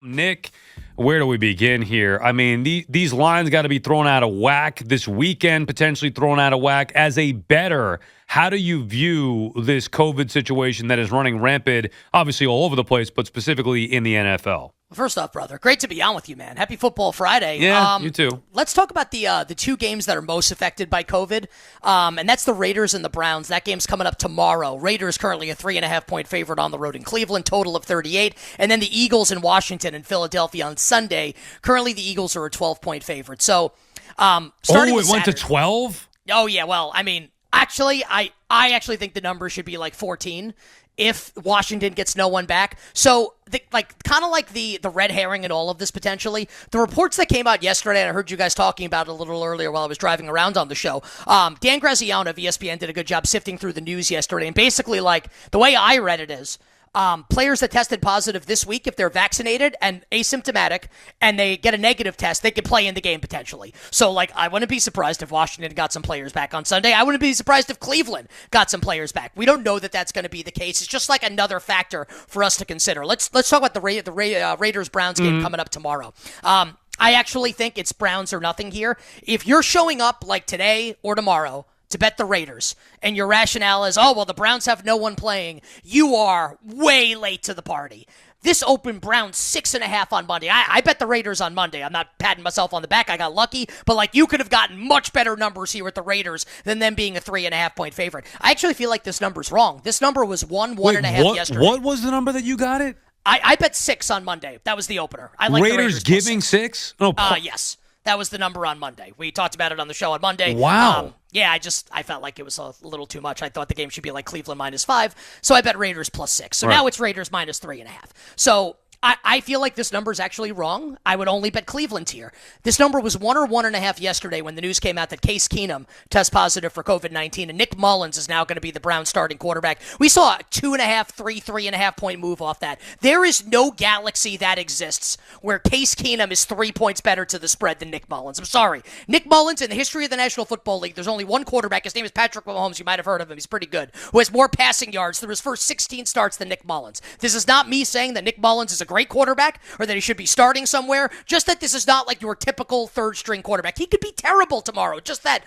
Nick, where do we begin here? I mean, these lines got to be thrown out of whack this weekend, potentially thrown out of whack. As a bettor, how do you view this COVID situation that is running rampant, obviously all over the place, but specifically in the NFL? First off, brother, great to be on with you, man. Happy Football Friday. Yeah, you too. Let's talk about the two games that are most affected by COVID, and that's the Raiders and the Browns. That game's coming up tomorrow. Raiders currently a 3.5-point favorite on the road in Cleveland, total of 38. And then the Eagles in Washington and Philadelphia on Sunday. Currently, the Eagles are a 12-point favorite. So, starting with went to Saturday- 12? Oh, yeah. Well, I mean, actually, I actually think the number should be like 14. If Washington gets no one back. So, kind of like the red herring in all of this potentially, the reports that came out yesterday, and I heard you guys talking about it a little earlier while I was driving around on the show, Dan Graziano of ESPN did a good job sifting through the news yesterday, and basically, the way I read it is, players that tested positive this week, if they're vaccinated and asymptomatic and they get a negative test, they could play in the game potentially. So, I wouldn't be surprised if Washington got some players back on Sunday. I wouldn't be surprised if Cleveland got some players back. We don't know that that's going to be the case. It's just another factor for us to consider. Let's talk about the Raiders-Browns game coming up tomorrow. I actually think it's Browns or nothing here. If you're showing up like today or tomorrow to bet the Raiders, and your rationale is, the Browns have no one playing, you are way late to the party. This opened Browns 6.5 on Monday. I bet the Raiders on Monday. I'm not patting myself on the back. I got lucky, but you could have gotten much better numbers here with the Raiders than them being a 3.5-point favorite. I actually feel like this number's wrong. This number was 1.5 yesterday. What was the number that you got it? I bet 6 on Monday. That was the opener. I like Raiders, the Raiders giving 6? No, yes. That was the number on Monday. We talked about it on the show on Monday. Wow. I felt like it was a little too much. I thought the game should be like Cleveland -5, so I bet Raiders +6. So now it's Raiders -3.5. So I feel like this number is actually wrong. I would only bet Cleveland here. This number was 1 or 1.5 yesterday when the news came out that Case Keenum tests positive for COVID-19, and Nick Mullins is now going to be the Browns starting quarterback. We saw a 2.5, 3.5 point move off that. There is no galaxy that exists where Case Keenum is 3 points better to the spread than Nick Mullins. I'm sorry. Nick Mullins, in the history of the National Football League, there's only one quarterback. His name is Patrick Mahomes. You might have heard of him. He's pretty good. Who has more passing yards through his first 16 starts than Nick Mullins. This is not me saying that Nick Mullins is a great quarterback or that he should be starting somewhere. Just that this is not your typical third-string quarterback. He could be terrible tomorrow. Just that,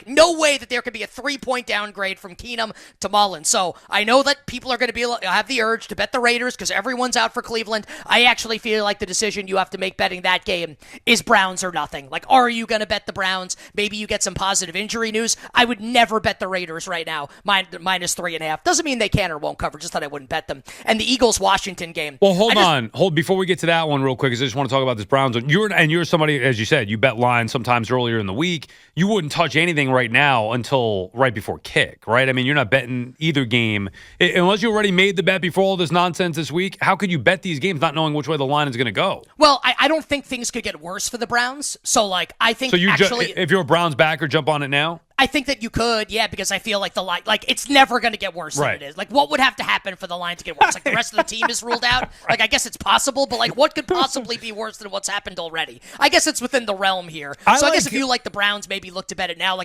no way that there could be a 3-point downgrade from Keenum to Mullins. So I know that people are going to have the urge to bet the Raiders because everyone's out for Cleveland. I actually feel like the decision you have to make betting that game is Browns or nothing. Are you going to bet the Browns? Maybe you get some positive injury news. I would never bet the Raiders right now, -3.5. Doesn't mean they can or won't cover, just that I wouldn't bet them. And the Eagles-Washington game. Well, hold before we get to that one real quick, because I just want to talk about this Browns. You're somebody, as you said, you bet lines sometimes earlier in the week. You wouldn't touch anything right now until right before kick, right? I mean, you're not betting either game. Unless you already made the bet before all this nonsense this week, how could you bet these games not knowing which way the line is going to go? Well, I don't think things could get worse for the Browns. So, I think if you're a Browns backer, jump on it now? I think that you could, yeah, because I feel like the line, it's never going to get worse than it is. What would have to happen for the line to get worse? The rest of the team is ruled out? I guess it's possible, but, what could possibly be worse than what's happened already? I guess it's within the realm here. I guess if you like the Browns, maybe look to bet it now.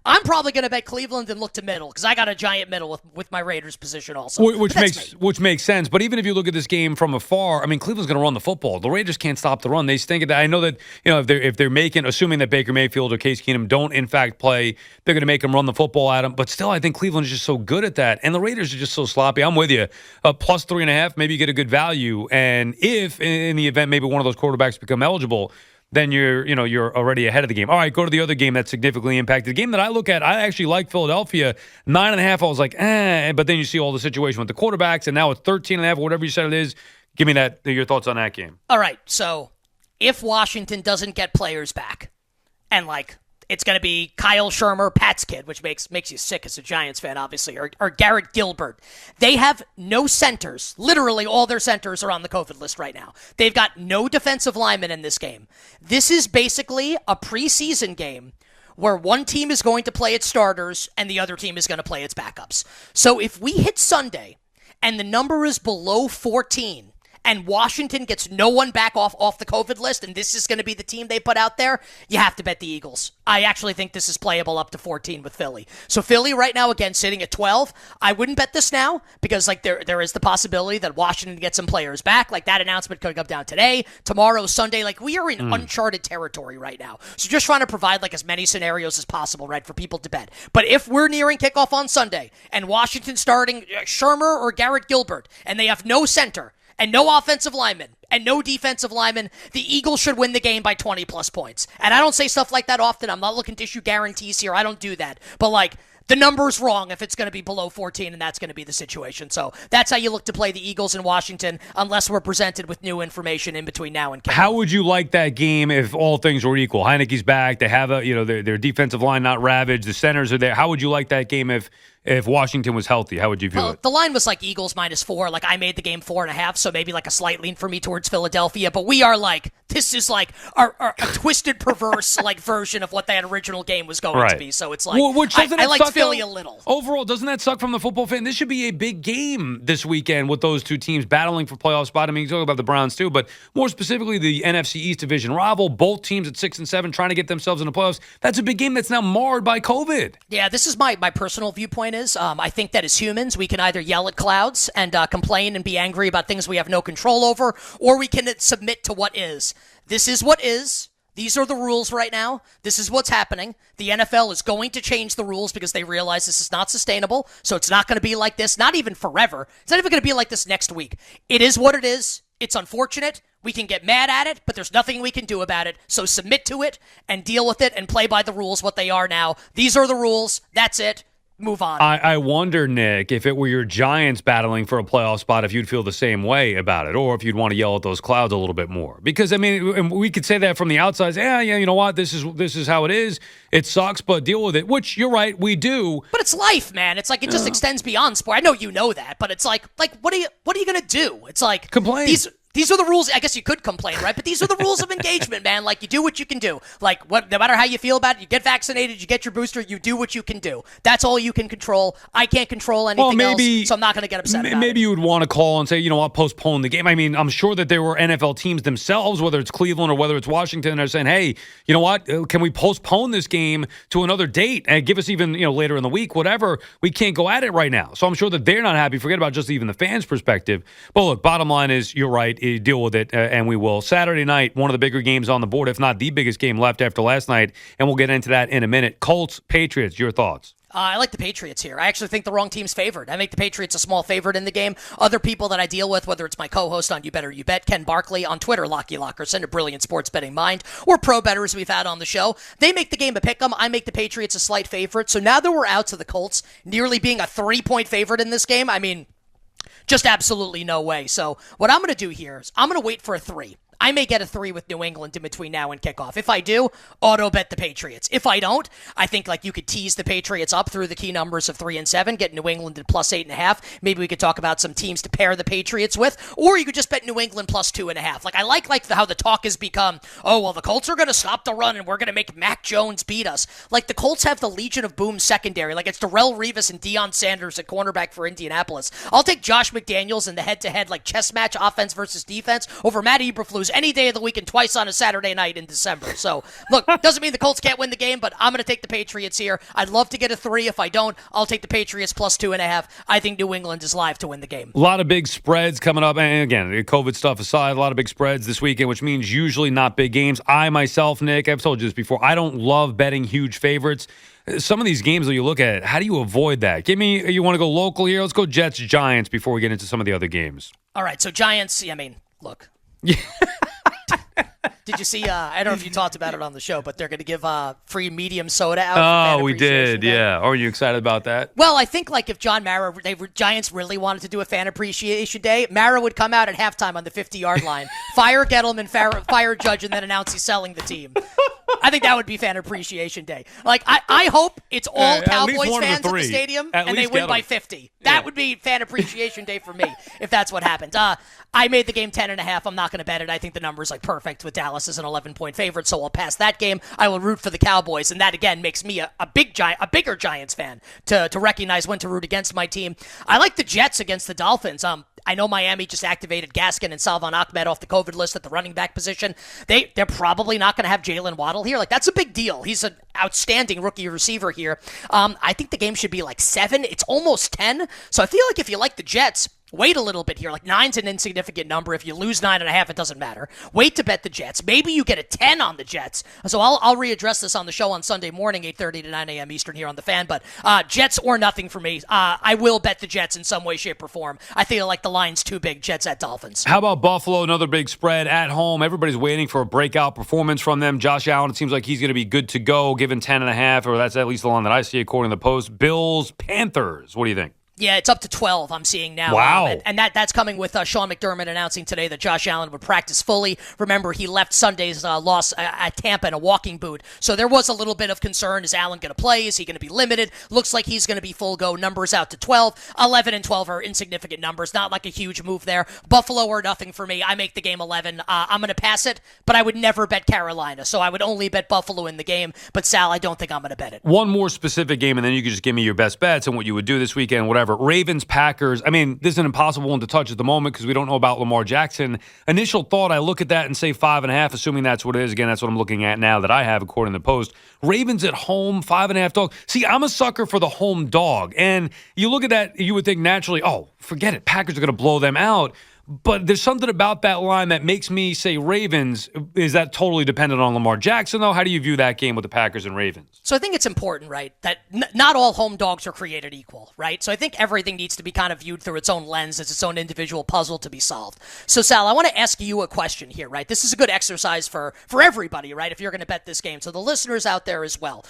I'm probably going to bet Cleveland and look to middle, because I got a giant middle with my Raiders position also. Which makes sense. But even if you look at this game from afar, I mean, Cleveland's going to run the football. The Raiders can't stop the run. They stink at that. I know that, if they're assuming that Baker Mayfield or Case Keenum don't in fact play, they're going to make them run the football at them. But still, I think Cleveland is just so good at that. And the Raiders are just so sloppy. I'm with you. +3.5, maybe you get a good value. And if, in the event, maybe one of those quarterbacks become eligible, then you're already ahead of the game. All right, go to the other game that's significantly impacted. The game that I look at, I actually like Philadelphia. 9.5, I was like, but then you see all the situation with the quarterbacks, and now it's 13.5, whatever you said it is. Give me your thoughts on that game. All right, so if Washington doesn't get players back, and it's going to be Kyle Shermer, Pat's kid, which makes you sick as a Giants fan, obviously, or Garrett Gilbert. They have no centers. Literally, all their centers are on the COVID list right now. They've got no defensive linemen in this game. This is basically a preseason game where one team is going to play its starters and the other team is going to play its backups. So if we hit Sunday and the number is below 14, and Washington gets no one back off the COVID list, and this is going to be the team they put out there, you have to bet the Eagles. I actually think this is playable up to 14 with Philly. So Philly right now, again, sitting at 12. I wouldn't bet this now because like there is the possibility that Washington gets some players back. Like that announcement could come down today, tomorrow, Sunday. Like we are in uncharted territory right now. So just trying to provide like as many scenarios as possible, right, for people to bet. But if we're nearing kickoff on Sunday and Washington starting Shermer or Garrett Gilbert and they have no center and no offensive lineman and no defensive lineman, the Eagles should win the game by 20-plus points. And I don't say stuff like that often. I'm not looking to issue guarantees here. I don't do that. But, like, the number's wrong if it's going to be below 14, and that's going to be the situation. So that's how you look to play the Eagles in Washington, unless we're presented with new information in between now and kickoff. How would you like that game if all things were equal? Heineke's back. They have their defensive line not ravaged. The centers are there. How would you like that game if Washington was healthy? How would you view it? The line was like Eagles -4. Like I made the game 4.5, so maybe like a slight lean for me towards Philadelphia. But we are like, this is like a twisted, perverse like version of what that original game was going to be. So it's like, I like Philly a little. Overall, doesn't that suck from the football fan? This should be a big game this weekend with those two teams battling for playoff spot. I mean, you talk about the Browns too, but more specifically the NFC East division rival. Both teams at 6 and 7 trying to get themselves in the playoffs. That's a big game that's now marred by COVID. Yeah, this is my personal viewpoint. I think that as humans, we can either yell at clouds and complain and be angry about things we have no control over, or we can submit to what is. This is what is. These are the rules right now. This is what's happening. The NFL is going to change the rules because they realize this is not sustainable. So it's not going to be like this, not even forever. It's not even going to be like this next week. It is what it is. It's unfortunate. We can get mad at it, but there's nothing we can do about it. So submit to it and deal with it and play by the rules what they are now. These are the rules. That's it. Move on. I wonder, Nick, if it were your Giants battling for a playoff spot, if you'd feel the same way about it, or if you'd want to yell at those clouds a little bit more. Because I mean, we could say that from the outside. Yeah, you know what? This is how it is. It sucks, but deal with it. Which you're right, we do. But it's life, man. It's like it just extends beyond sport. I know you know that, but it's like what are you gonna do? It's like complain. These are the rules. I guess you could complain, right? But these are the rules of engagement, man. Like, you do what you can do. Like, no matter how you feel about it, you get vaccinated, you get your booster, you do what you can do. That's all you can control. I can't control anything else, so I'm not going to get upset about it. Maybe you would want to call and say, you know what, postpone the game. I mean, I'm sure that there were NFL teams themselves, whether it's Cleveland or whether it's Washington, are saying, hey, you know what, can we postpone this game to another date and give us even, later in the week, whatever. We can't go at it right now. So I'm sure that they're not happy. Forget about just even the fans' perspective. But look, bottom line is, you're right. You deal with it. And we will. Saturday night, one of the bigger games on the board, if not the biggest game left after last night, and we'll get into that in a minute. Colts, Patriots, your thoughts? I like the Patriots here. I actually think the wrong team's favored. I make the Patriots a small favorite in the game. Other people that I deal with, whether it's my co-host on You Better You Bet, Ken Barkley, on Twitter, Locky Lockerson, a brilliant sports betting mind, or pro bettors we've had on the show, they make the game a pick 'em. I make the Patriots a slight favorite. So now that we're out to the Colts nearly being a 3-point favorite in this game, I mean, just absolutely no way. So what I'm going to do here is I'm going to wait for a 3. I may get a 3 with New England in between now and kickoff. If I do, auto bet the Patriots. If I don't, I think like you could tease the Patriots up through the key numbers of 3 and 7, get New England at +8.5. Maybe we could talk about some teams to pair the Patriots with, or you could just bet New England +2.5. Like I like how the talk has become, oh well, the Colts are going to stop the run and we're going to make Mac Jones beat us. Like the Colts have the Legion of Boom secondary. Like it's Darrell Revis and Deion Sanders at cornerback for Indianapolis. I'll take Josh McDaniels in the head-to-head like chess match offense versus defense over Matt Eberflus any day of the week and twice on a Saturday night in December. So, look, doesn't mean the Colts can't win the game, but I'm going to take the Patriots here. I'd love to get a 3. If I don't, I'll take the Patriots +2.5. I think New England is live to win the game. A lot of big spreads coming up. And again, COVID stuff aside, a lot of big spreads this weekend, which means usually not big games. I myself, Nick, I've told you this before, I don't love betting huge favorites. Some of these games that you look at, how do you avoid that? You want to go local here? Let's go Jets, Giants before we get into some of the other games. All right, so Giants, I mean, look. Did you see, I don't know if you talked about it on the show, but they're going to give free medium soda out. Oh, we did, yeah. Are you excited about that? Well, I think like if John Mara, Giants really wanted to do a fan appreciation day, Mara would come out at halftime on the 50-yard line, fire Gettleman, fire Judge, and then announce he's selling the team. I think that would be fan appreciation day. Like, I hope it's all Cowboys fans at the stadium and they win by 50. That would be fan appreciation day for me if that's what happened. I made the game 10.5. I'm not going to bet it. I think the number's like perfect with Dallas as an 11-point favorite, so I'll pass that game. I will root for the Cowboys, and that again makes me a bigger Giants fan to recognize when to root against my team. I like the Jets against the Dolphins. I know Miami just activated Gaskin and Salvon Ahmed off the COVID list at the running back position. They're probably not going to have Jalen Waddle here. Like, that's a big deal. He's an outstanding rookie receiver here. I think the game should be like 7. It's almost 10. So I feel like if you like the Jets, wait a little bit here. Like, 9's an insignificant number. If you lose 9.5, it doesn't matter. Wait to bet the Jets. Maybe you get a 10 on the Jets. So I'll readdress this on the show on Sunday morning, 8:30 to 9 a.m. Eastern here on the Fan. But Jets or nothing for me. I will bet the Jets in some way, shape, or form. I feel like the line's too big. Jets at Dolphins. How about Buffalo? Another big spread at home. Everybody's waiting for a breakout performance from them. Josh Allen, it seems like he's going to be good to go, given 10.5, or that's at least the line that I see according to the Post. Bills, Panthers. What do you think? Yeah, it's up to 12 I'm seeing now. Wow. And that's coming with Sean McDermott announcing today that Josh Allen would practice fully. Remember, he left Sunday's loss at Tampa in a walking boot. So there was a little bit of concern. Is Allen going to play? Is he going to be limited? Looks like he's going to be full go. Numbers out to 12. 11 and 12 are insignificant numbers. Not like a huge move there. Buffalo or nothing for me. I make the game 11. I'm going to pass it, but I would never bet Carolina. So I would only bet Buffalo in the game. But Sal, I don't think I'm going to bet it. One more specific game, and then you can just give me your best bets and what you would do this weekend, whatever. Ravens, Packers. I mean, this is an impossible one to touch at the moment because we don't know about Lamar Jackson. Initial thought, I look at that and say 5.5, assuming that's what it is. Again, that's what I'm looking at now that I have according to the Post. Ravens at home, 5.5 dog. See, I'm a sucker for the home dog. And you look at that, you would think naturally, oh, forget it. Packers are going to blow them out. But there's something about that line that makes me say Ravens. Is that totally dependent on Lamar Jackson, though? How do you view that game with the Packers and Ravens? So I think it's important, right, that not all home dogs are created equal, right? So I think everything needs to be kind of viewed through its own lens as its own individual puzzle to be solved. So, Sal, I want to ask you a question here, right? This is a good exercise for everybody, right, if you're going to bet this game. So the listeners out there as well.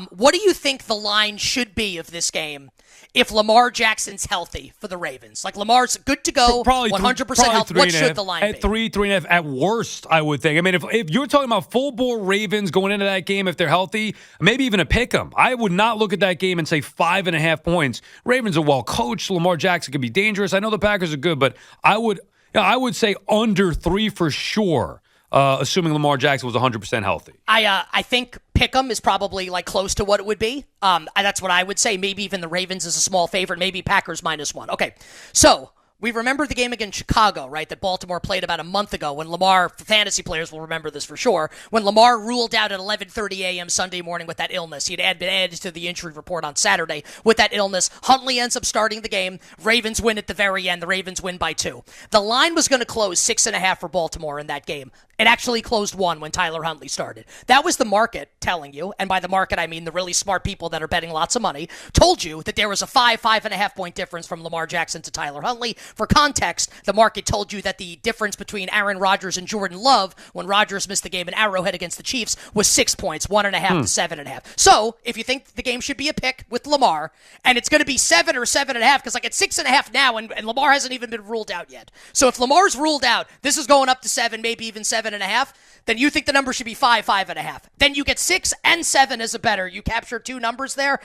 What do you think the line should be of this game if Lamar Jackson's healthy for the Ravens? Like, Lamar's good to go, probably 100% healthy. What should the line at be? 3.5 at worst, I would think. I mean, if you're talking about full bore Ravens going into that game, if they're healthy, maybe even a pick 'em. I would not look at that game and say 5.5 points. Ravens are well coached. Lamar Jackson could be dangerous. I know the Packers are good, but I would say under 3 for sure. Assuming Lamar Jackson was 100% healthy. I think Pick'em is probably like close to what it would be. That's what I would say. Maybe even the Ravens is a small favorite. Maybe Packers -1. Okay, so we remember the game against Chicago, right, that Baltimore played about a month ago when Lamar, fantasy players will remember this for sure, when Lamar ruled out at 11:30 a.m. Sunday morning with that illness. He had been added to the injury report on Saturday with that illness. Huntley ends up starting the game. Ravens win at the very end. The Ravens win by 2. The line was going to close 6.5 for Baltimore in that game. It actually closed 1 when Tyler Huntley started. That was the market telling you, and by the market I mean the really smart people that are betting lots of money, told you that there was a 5.5 point difference from Lamar Jackson to Tyler Huntley. For context, the market told you that the difference between Aaron Rodgers and Jordan Love when Rodgers missed the game in Arrowhead against the Chiefs was 6 points, 1.5 to 7.5. So, if you think the game should be a pick with Lamar, and it's going to be 7 or 7.5, because like it's 6.5 now, and Lamar hasn't even been ruled out yet. So if Lamar's ruled out, this is going up to 7, maybe even 7.5, then you think the number should be 5, 5.5. Then you get 6 and 7 as a better. You capture 2 numbers there.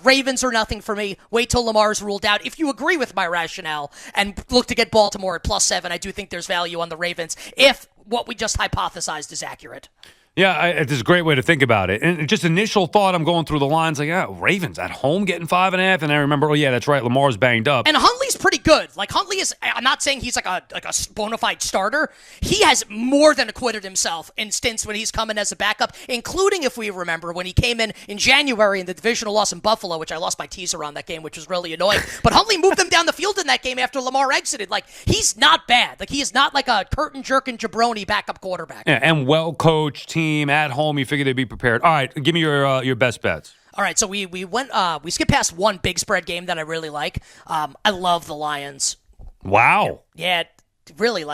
Ravens are nothing for me. Wait till Lamar's ruled out. If you agree with my rationale and look to get Baltimore at +7, I do think there's value on the Ravens if what we just hypothesized is accurate. Yeah, it's a great way to think about it. And just initial thought, I'm going through the lines like, Ravens at home getting 5.5. And I remember, that's right, Lamar's banged up. And Huntley's pretty good. Like, Huntley is, I'm not saying he's like a bona fide starter. He has more than acquitted himself in stints when he's come in as a backup, including, if we remember, when he came in January in the divisional loss in Buffalo, which I lost my teaser on that game, which was really annoying. But Huntley moved them down the field in that game after Lamar exited. Like, he's not bad. Like, he is not like a curtain-jerking jabroni backup quarterback. Yeah, and well-coached team at home, you figure they'd be prepared. All right, give me your best bets. All right, so we skipped past one big spread game that I really like. I love the Lions. Wow. Yeah, it really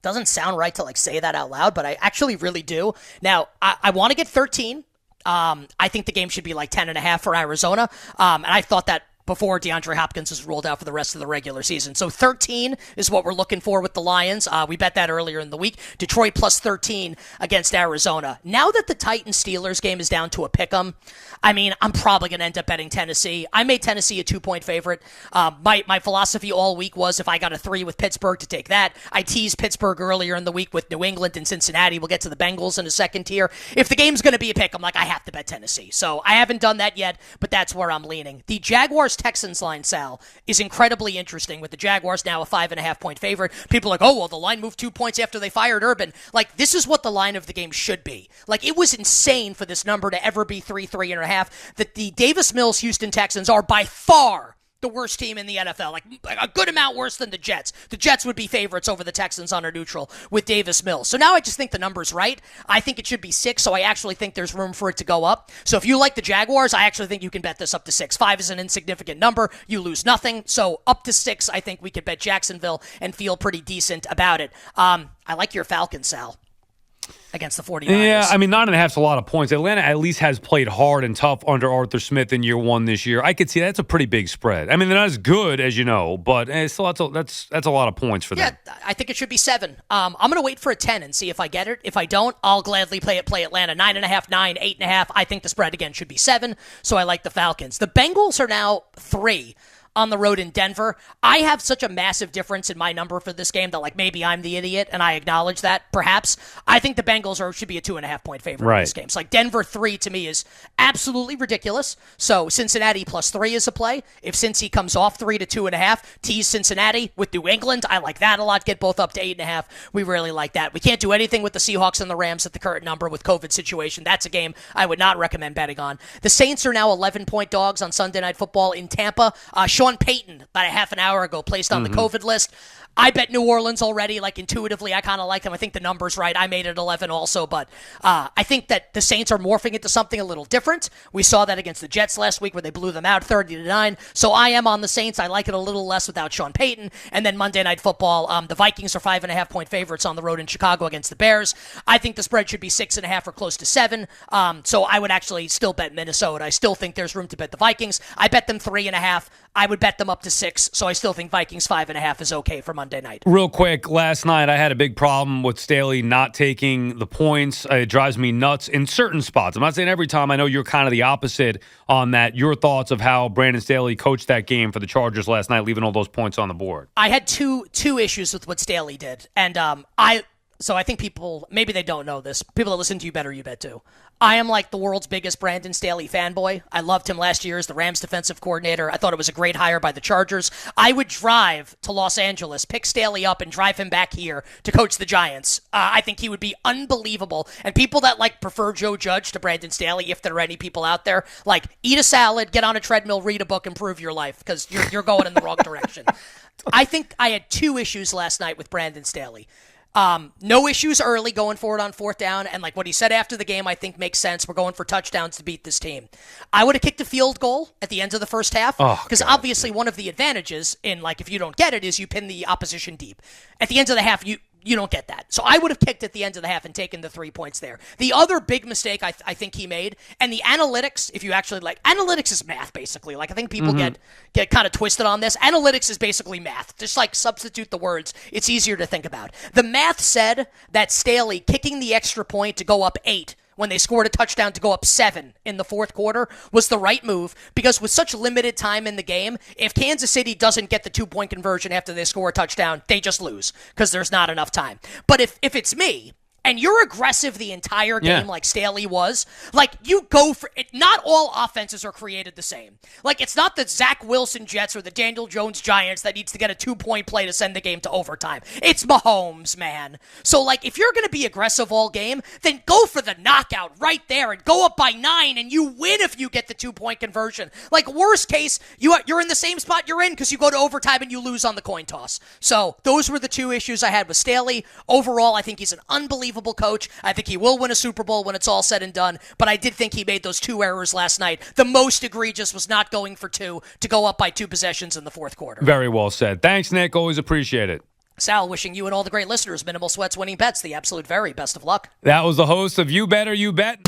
doesn't sound right to say that out loud, but I actually really do. Now, I want to get 13. I think the game should be 10.5 for Arizona. And I thought that before DeAndre Hopkins is ruled out for the rest of the regular season. So 13 is what we're looking for with the Lions. We bet that earlier in the week. Detroit +13 against Arizona. Now that the Titans-Steelers game is down to a pick'em, I mean, I'm probably going to end up betting Tennessee. I made Tennessee a 2-point favorite. My philosophy all week was if I got a 3 with Pittsburgh to take that. I teased Pittsburgh earlier in the week with New England and Cincinnati. We'll get to the Bengals in a second here. If the game's going to be a pick, I'm I have to bet Tennessee. So I haven't done that yet, but that's where I'm leaning. The Jaguars Jaguars-Texans line, Sal, is incredibly interesting with the Jaguars now a 5.5-point favorite. People are like, oh, well, the line moved 2 points after they fired Urban. Like, this is what the line of the game should be. Like, it was insane for this number to ever be 3.5. That the Davis Mills Houston Texans are by far the worst team in the NFL, like a good amount worse than the Jets. The Jets would be favorites over the Texans on a neutral with Davis Mills. So now I just think the number's right. I think it should be 6, so I actually think there's room for it to go up. So if you like the Jaguars, I actually think you can bet this up to 6. 5 is an insignificant number. You lose nothing. So up to 6, I think we could bet Jacksonville and feel pretty decent about it. I like your Falcons, Sal, against the 49ers. Yeah, I mean, 9.5 is a lot of points. Atlanta at least has played hard and tough under Arthur Smith in year one this year. I could see that's a pretty big spread. I mean, they're not as good as you know, but still, that's a lot of points for them. Yeah, I think it should be 7. I'm going to wait for a 10 and see if I get it. If I don't, I'll gladly play Atlanta. 9.5, 9, 8.5. I think the spread again should be 7, so I like the Falcons. The Bengals are now 3 on the road in Denver. I have such a massive difference in my number for this game that, like, maybe I'm the idiot, and I acknowledge that, perhaps. I think the Bengals should be a 2.5-point favorite in this game. So, like, Denver 3 to me is absolutely ridiculous. So, Cincinnati plus 3 is a play. If Cincy comes off 3 to 2.5, tease Cincinnati with New England. I like that a lot. Get both up to 8.5. We really like that. We can't do anything with the Seahawks and the Rams at the current number with COVID situation. That's a game I would not recommend betting on. The Saints are now 11-point dogs on Sunday Night Football in Tampa. Sean Payton, about a half an hour ago, placed on the COVID list. I bet New Orleans already, like, intuitively. I kind of like them. I think the number's right. I made it 11 also, but I think that the Saints are morphing into something a little different. We saw that against the Jets last week where they blew them out 30-9. So I am on the Saints. I like it a little less without Sean Payton. And then Monday Night Football, the Vikings are 5.5-point favorites on the road in Chicago against the Bears. I think the spread should be 6.5 or close to 7. So I would actually still bet Minnesota. I still think there's room to bet the Vikings. I bet them 3.5. I would bet them up to 6. So I still think Vikings 5.5 is okay for Monday night. Real quick, last night I had a big problem with Staley not taking the points. It drives me nuts in certain spots. I'm not saying every time. I know you're kind of the opposite on that. Your thoughts of how Brandon Staley coached that game for the Chargers last night, leaving all those points on the board. I had two issues with what Staley did, and So I think people, maybe they don't know this. People that listen to You Better You Bet too. I am like the world's biggest Brandon Staley fanboy. I loved him last year as the Rams defensive coordinator. I thought it was a great hire by the Chargers. I would drive to Los Angeles, pick Staley up, and drive him back here to coach the Giants. I think he would be unbelievable. And people that like prefer Joe Judge to Brandon Staley, if there are any people out there, like eat a salad, get on a treadmill, read a book, improve your life because you're going in the wrong direction. I think I had two issues last night with Brandon Staley. No issues early going forward on fourth down, and like what he said after the game I think makes sense. We're going for touchdowns to beat this team. I would have kicked a field goal at the end of the first half because obviously one of the advantages in like if you don't get it is you pin the opposition deep. At the end of the half you don't get that. So I would have kicked at the end of the half and taken the 3 points there. The other big mistake I think he made, and the analytics, if you actually like, analytics is math basically. Like I think people get kind of twisted on this. Analytics is basically math. Just like substitute the words. It's easier to think about. The math said that Staley kicking the extra point to go up 8 when they scored a touchdown to go up 7 in the fourth quarter was the right move because with such limited time in the game, if Kansas City doesn't get the 2-point conversion after they score a touchdown, they just lose because there's not enough time. But if it's me, and you're aggressive the entire game like Staley was, like, you go for it. Not all offenses are created the same. Like, it's not the Zach Wilson Jets or the Daniel Jones Giants that needs to get a 2-point play to send the game to overtime. It's Mahomes, man. So, like, if you're going to be aggressive all game, then go for the knockout right there and go up by 9 and you win if you get the 2-point conversion. Like, worst case, you're in the same spot you're in because you go to overtime and you lose on the coin toss. So, those were the two issues I had with Staley. Overall, I think he's an unbelievable coach. I think he will win a Super Bowl when it's all said and done, but I did think he made those 2 errors last night. The most egregious was not going for 2 to go up by 2 possessions in the fourth quarter. Very well said. Thanks, Nick. Always appreciate it. Sal, wishing you and all the great listeners minimal sweats winning bets. The absolute very best of luck. That was the host of You Better You Bet.